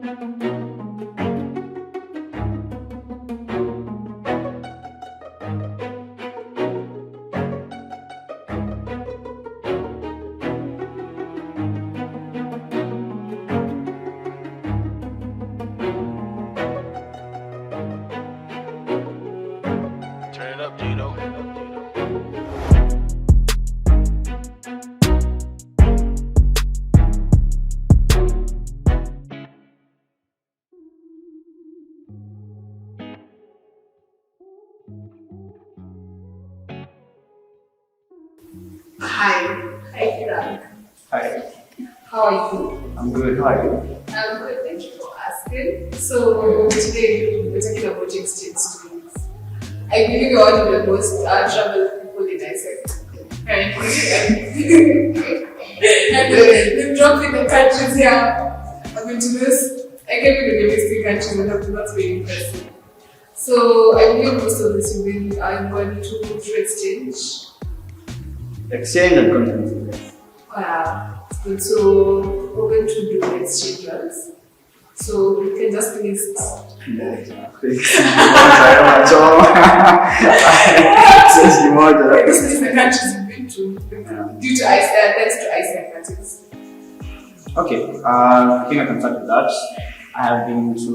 Turn it up, Gino. Hi. Hi, Kiran. Hi, How are you? I'm good. How are you? I'm good. Thank you for asking. So, today we're talking about exchange students. I believe you're one of the most traveled people in ISEC. Currently. And they've dropped in the countries here. I've been to this. I came in the domestic countries and have not been impressive. So, I believe most of this you've been going to exchange. Exchange and conference. Wow. Good. So we're going to do exchange runs. So you can just list. This is the countries you've been to. Due to thanks to ISEC countries. Okay, I think I can start with that. I have been to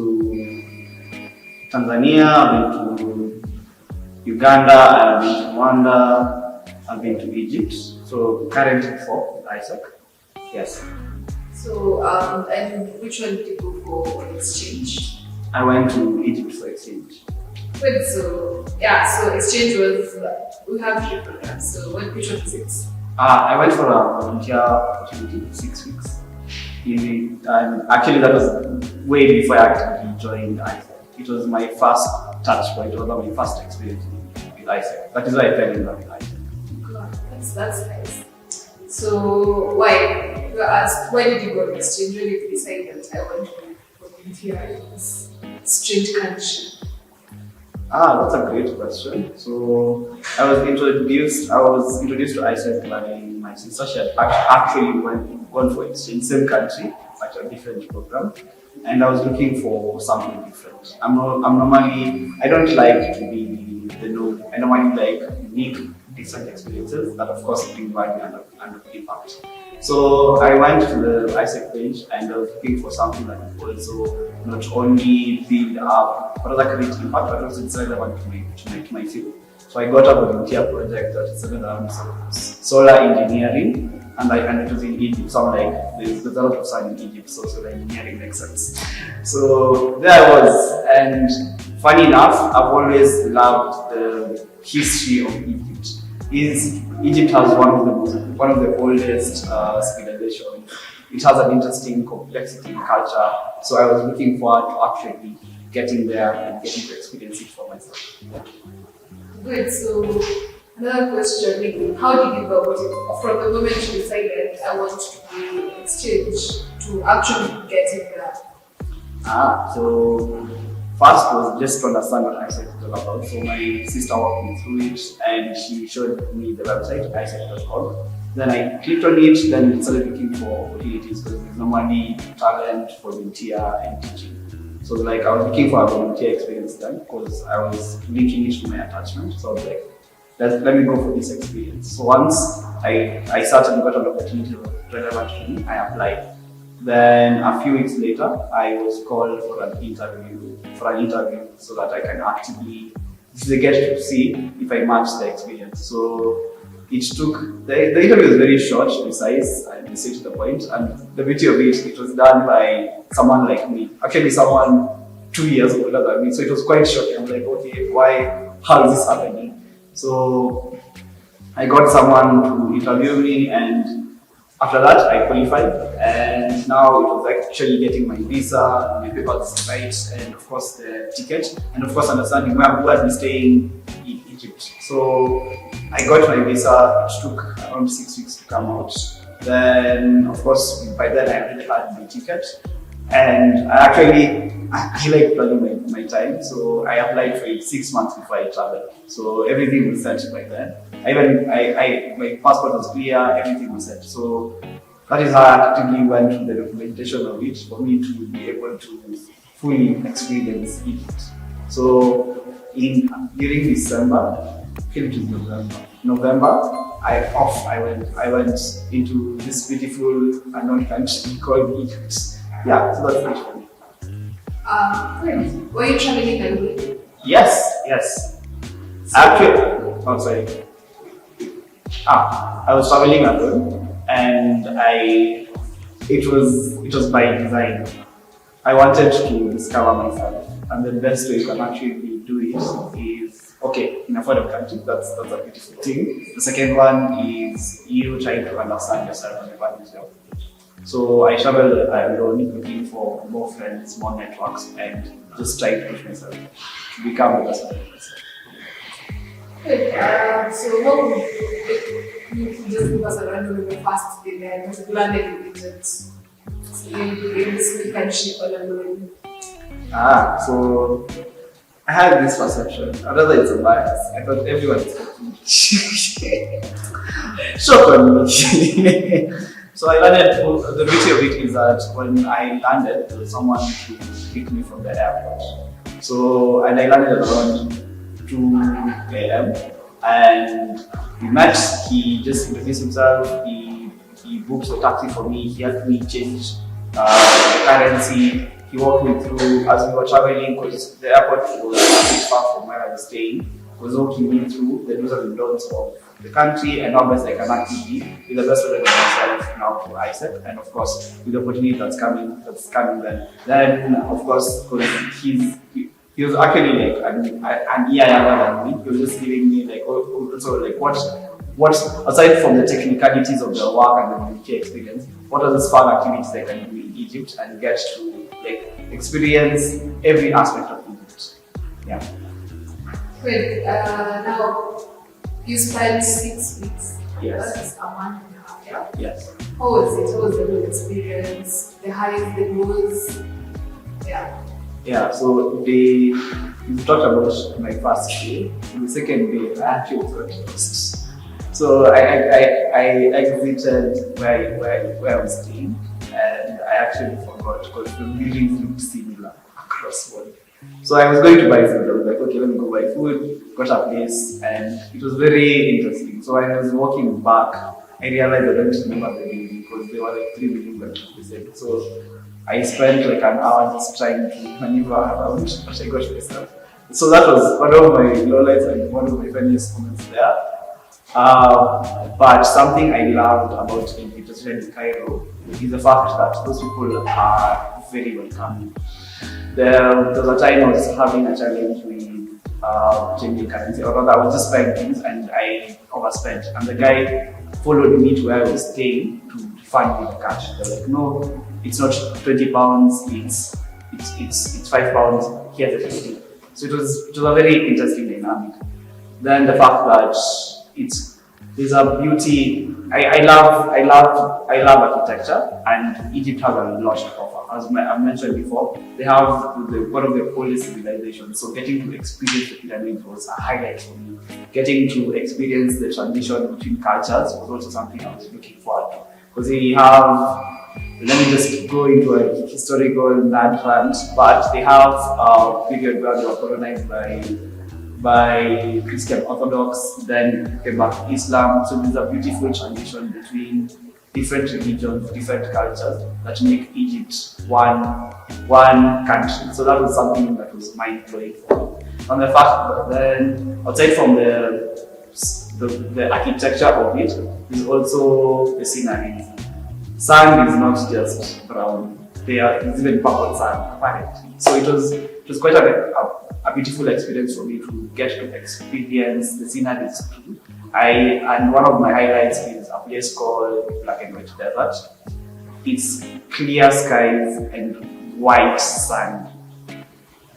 Tanzania, I've been to Uganda, I've been to Rwanda, I've been to Egypt. So currently 4 ISEC. Yes. So and which one did you go for exchange? I went to Egypt for exchange. Good. So so exchange was we have 3 programs. So which one is it? I went for a volunteer opportunity, 6 weeks. Actually, that was way before I actually joined ISEC. It was my first touch point, it was my first experience with ISEC. That is why I fell in love with ISEC. God, that's nice. So why? You were asked why did you go on exchange? When did you decide that I want to volunteer in this strange country? That's a great question. So I was introduced to ISEC by my sister. She had actually gone for exchange, same country, but a different program. And I was looking for something different. I don't like to be the norm. I normally like unique, different experiences that of course bring value and impact. So I went to the ISEC page and I was looking for something that would also not only build up, but also create impact, but also it's relevant to my field. So I got a volunteer project that is around solar engineering, and it was in Egypt. So I'm like, there's a lot of sun in Egypt, so solar engineering makes sense. So there I was, and funny enough, I've always loved the history of Egypt. Egypt has one of the oldest civilizations. It has an interesting complexity in culture. So I was looking forward to actually getting there and getting to experience it for myself. Good. So another question, maybe, how did you go about it from the moment you decided I want to do exchange to actually getting there? So first was just to understand what ISEC is all about. So my sister walked me through it and she showed me the website, isec.org. Then I clicked on it, then started looking for opportunities because there's normally talent, volunteer, and teaching. So like I was looking for a volunteer experience then because I was linking it to my attachment. So I was like, let me go for this experience. So once I started got an opportunity relevant to me, I applied. Then a few weeks later, I was called for an interview so that I can actively get to see if I match the experience. So it took, the interview was very short, precise, and straight to the point. And the beauty of it was done by someone like me. Actually, someone 2 years older than me. So it was quite shocking. I'm like, okay, how is this happening? So I got someone to interview me, and after that, I qualified, and now it was actually getting my visa, my papers right, and of course the ticket, and of course understanding where I'd be staying in Egypt. So I got my visa. It took around 6 weeks to come out. Then, of course, by then I already had the ticket, and I like planning my time, so I applied for it 6 months before I traveled. So everything was set by then. My passport was clear, everything was set. So that is how I actively went through the documentation of it for me to be able to fully experience Egypt. So during December, till to November, I went into this beautiful unknown country called Egypt. Yeah, so that's it for me. Great. Were you traveling alone? Yes. Actually, oh sorry. I was traveling alone, and it was by design. I wanted to discover myself, and the best way you can actually do it is in a foreign country. That's a beautiful thing. The second one is you trying to understand yourself and the values you have. So I traveled alone, looking for more friends, more networks, and just trying to push myself to become the best version of myself. Good. So what would you just give us a random of your first day there, particularly in Egypt? So in this new country all alone. So I had this perception, although it's a bias, I thought everyone is shock on me. So I landed, the beauty of it is that when I landed, there was someone to pick me from the airport. So, and I landed around 2 a.m. and we met, he just introduced himself, he booked a taxi for me, he helped me change the currency, he walked me through as we were traveling because the airport was a bit far from where I was staying. He was walking me through the do's and don'ts of the country and how best I can actually be the best version of myself now for ISET, and of course with the opportunity that's coming then of course because he was actually like an year younger than me. He was just giving me like also like what aside from the technicalities of the work and the UK experience, what are these fun activities I can do in Egypt and get to like experience every aspect of Egypt. Yeah. Great. Now you spent 6 weeks. Yes. That is a month and a half, yeah? Yes. How was it? How was the whole experience? The highs, the lows? Yeah. Yeah, so you talked about my first day. The second day, I actually got lost. So I exited where I was staying, and I actually forgot because the buildings looked similar across one. So I was going to buy food. I was like, okay, let me go buy food. Got a place, and it was very interesting. So when I was walking back, I realized I don't remember the building because there were like 3 buildings that were the same. So I spent like an hour just trying to maneuver around, but I got myself. So that was one of my lowlights and one of my funniest moments there. But something I loved about Egypt, especially in Cairo, is the fact that those people are very welcoming. There was a time I was having a challenge with changing currency, or rather I was just buying things and I overspent. And the guy followed me to where I was staying to fund me the cash. They're like, no, it's not £20, it's £5, here's the 50. So it was a very interesting dynamic. Then the fact that there's a beauty. I love architecture, and Egypt has a lot to offer. As I mentioned before, they have one of the oldest civilizations. So getting to experience the pyramids was a highlight for me. Getting to experience the transition between cultures was also something I was looking forward to. Because they have, let me just go into a historical land rant, but they have a period where they were colonized by Christian Orthodox, then came back to Islam. So there's a beautiful transition between different religions, different cultures that make Egypt one country. So that was something that was mind-blowing for me. And the fact that then, aside from the architecture of it, is also the scenery. Sand is not just brown, there is even purple sand apparently. So it was quite a beautiful experience for me to get to experience the sceneries too. And one of my highlights is a place called Black and White Desert. It's clear skies and white sand.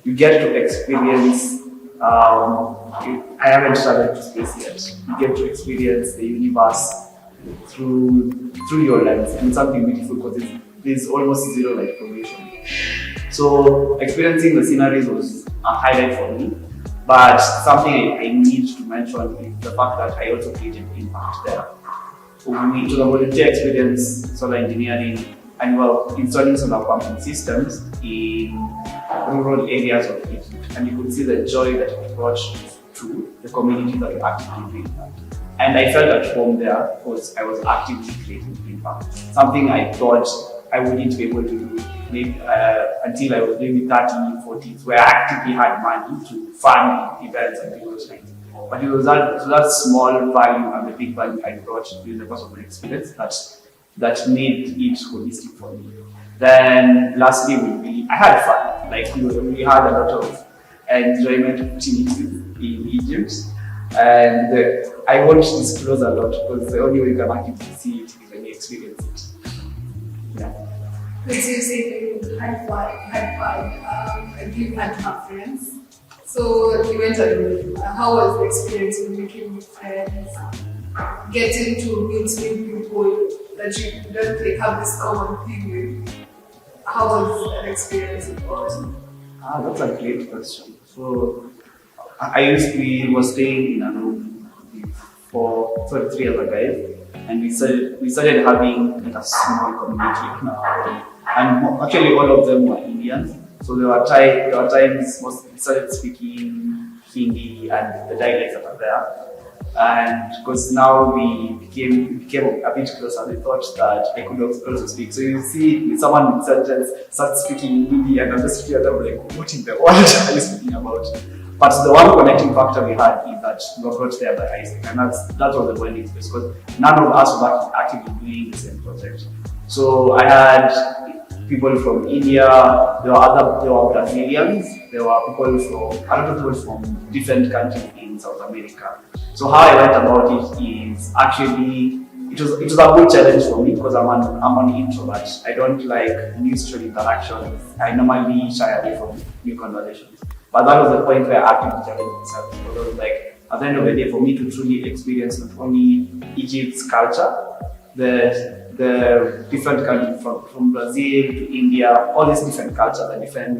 You get to experience, I haven't traveled to space yet. You get to experience the universe through your lens, and it's something beautiful because there's almost zero light pollution. So experiencing the sceneries was a highlight for me. But something I need to mention is the fact that I also created impact there. it was a volunteer experience, solar engineering, and we were installing solar pumping systems in rural areas of Egypt. And you could see the joy that it brought to the community that were actively doing that. And I felt at home there because I was actively creating impact. Something I thought I wouldn't be able to do maybe, until I was maybe 30s, 40s, where I actively had money to fund events and do those things. But it was that small value and the big value I brought during the course of my experience that made it holistic for me. Then lastly, I had fun. Like we had a lot of enjoyment opportunities in Egypt. And I won't disclose a lot because the only way you can actually see it is when you experience it. Yeah. Because you say you had fun, and you had to have friends. So you went alone. How was the experience of making new friends, getting to meet new people that you don't like, have this common thing with? How was that experience involved? That's a great question. So we were staying in a room for 3 other guys, and we started having like a small community in our room. And actually all of them were Indians. So there were times we started speaking Hindi and the dialects that are there. And because now we became a bit closer, we thought that I could also speak. So you see, someone in sentence starts speaking Hindi, and I'm just here, I'm like, what in the world are you speaking about? But the one connecting factor we had is that we were brought there by Isaac, and that was the bonding space because none of us was actively doing the same project. So I had people from India, there were Brazilians, there were a lot of people from different countries in South America. So how I went about it is actually, it was a good challenge for me because I'm an introvert. I don't like new social interactions. I normally shy away from new conversations. But that was the point where I actively challenged myself. Because I was like, at the end of the day, for me to truly experience not only Egypt's culture, the different countries from Brazil to India, all these different cultures and different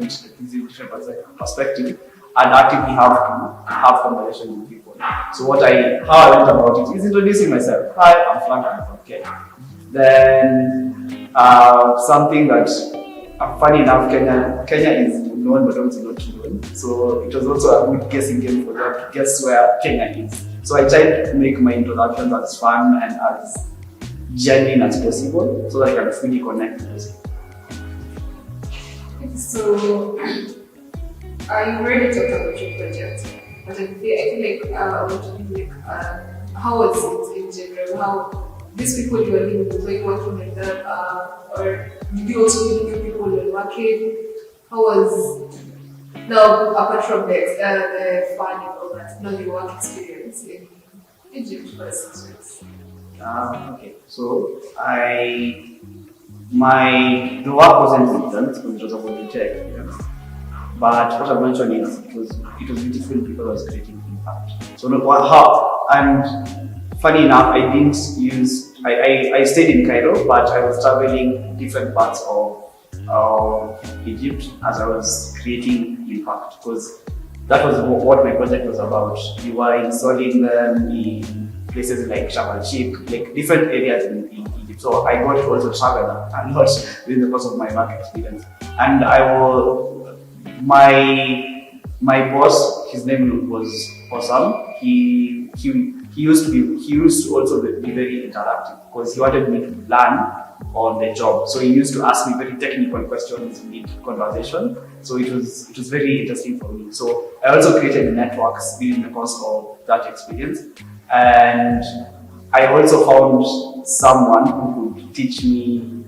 perspectives, and actively have conversations with people. So how I went about it is introducing myself. Hi, I'm Frank, I'm from Kenya. Then something that, funny enough, Kenya is known but also not known. So it was also a good guessing game for them to guess where Kenya is. So I tried to make my introductions as fun and as genuine as possible so that I can fully connect with those people. So you already talked about your project, but I feel like I want to be like, how was it in general? How these people you are living with, were you working with them, or did you also meet new people you were working? How was, now apart from the fun and all that, now your work experience in Egypt for 6 weeks? Okay, so the work wasn't redundant because it was a volunteer experience. But what I mentioned is it was beautiful people was creating impact. So and funny enough, I stayed in Cairo, but I was traveling different parts of Egypt as I was creating impact because that was what my project was about. We were installing them in places like Sharm el-Sheikh, like different areas in Egypt. So I got to also travel a lot during the course of my work experience. And my boss, his name was Osam. He used to also be very interactive because he wanted me to learn on the job. So he used to ask me very technical questions mid conversation. So it was very interesting for me. So I also created networks during the course of that experience. And I also found someone who could teach me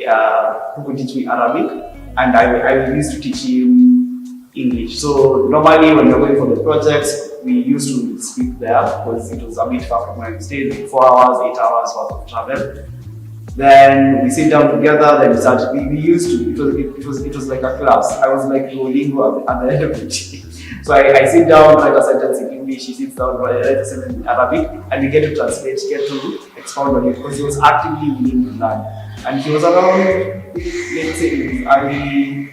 Arabic, and I used to teach him English. So normally when we were going for the projects, we used to speak there because it was a bit far from where we stayed, like 4 hours, 8 hours worth of travel. Then we sit down together. Then it was like a class. I was like Duolingo at the end of the day. So I sit down, write a sentence in English, he sits down, write a sentence in Arabic, and we get to translate, get to expound on it because he was actively willing to learn. And he was around, let's say, in his early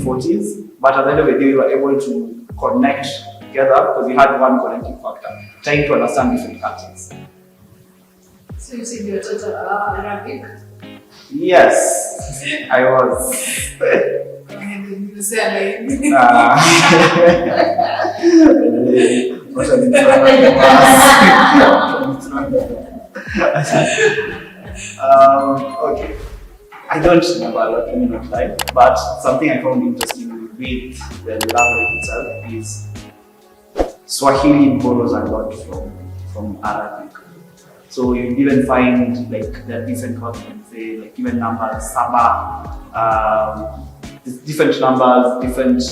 40s, but at the end of the day, we were able to connect together because we had one connecting factor, trying to understand different cultures. So So you said you were taught Arabic? Yes, I was. Go ahead and you say like. What an okay. I don't remember a lot, let me not lie, but something I found interesting with the language itself is Swahili borrows a lot from Arabic. So you even find like the different consonants, say like even numbers, Saba, different numbers, different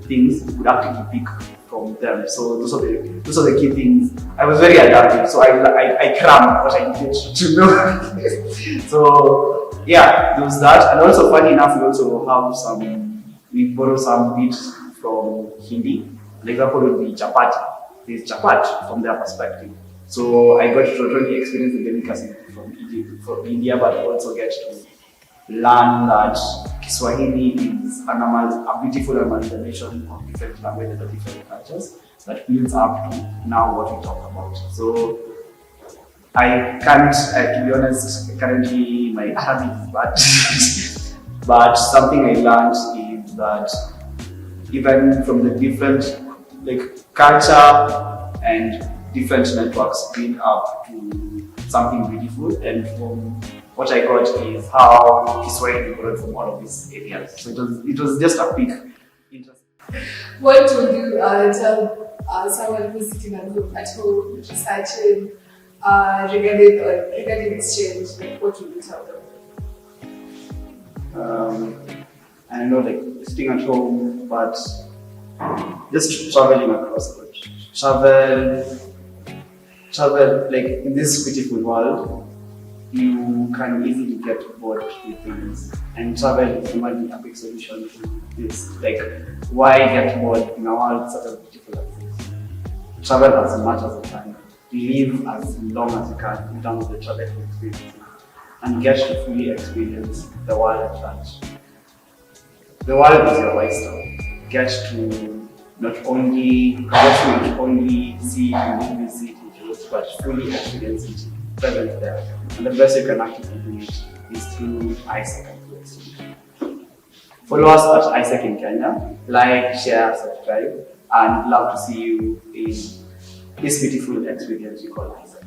things would actually pick from them. So those are the key things. I was very adaptive, so I crammed what I needed to know. So yeah, there was that, and also funny enough, we borrow some bits from Hindi. An example would be chapati. There's chapat from their perspective. So I got to not only experience the delicacy from India, but also get to learn that Kiswahili is a beautiful amalgamation of different languages and different cultures that builds up to now what we talk about. So I can't, to be honest, currently my Arabic is bad. But something I learned is that even from the different culture and different networks build up to something beautiful, and from what I got is how Kiswahili borrowed from all of these areas. So it was just a quick interest. What would you tell someone who's sitting at home researching regarding exchange? Like, what would you tell them? I know, like sitting at home, but just traveling across the country. Travel, like in this beautiful world, you can easily get bored with things, and travel is normally a big solution to this. Like, why get bored in a world such as beautiful as this? Travel as much as you can, live as long as you can in terms of the travel experience, and get to fully experience the world at large. The world is your oyster. Get to not only see and visit it, but fully experience it present there. And the best you can actually do it is through Isaac and Flex. Follow us at Isaac in Kenya. Like, share, subscribe, and love to see you in this beautiful experience we call Isaac.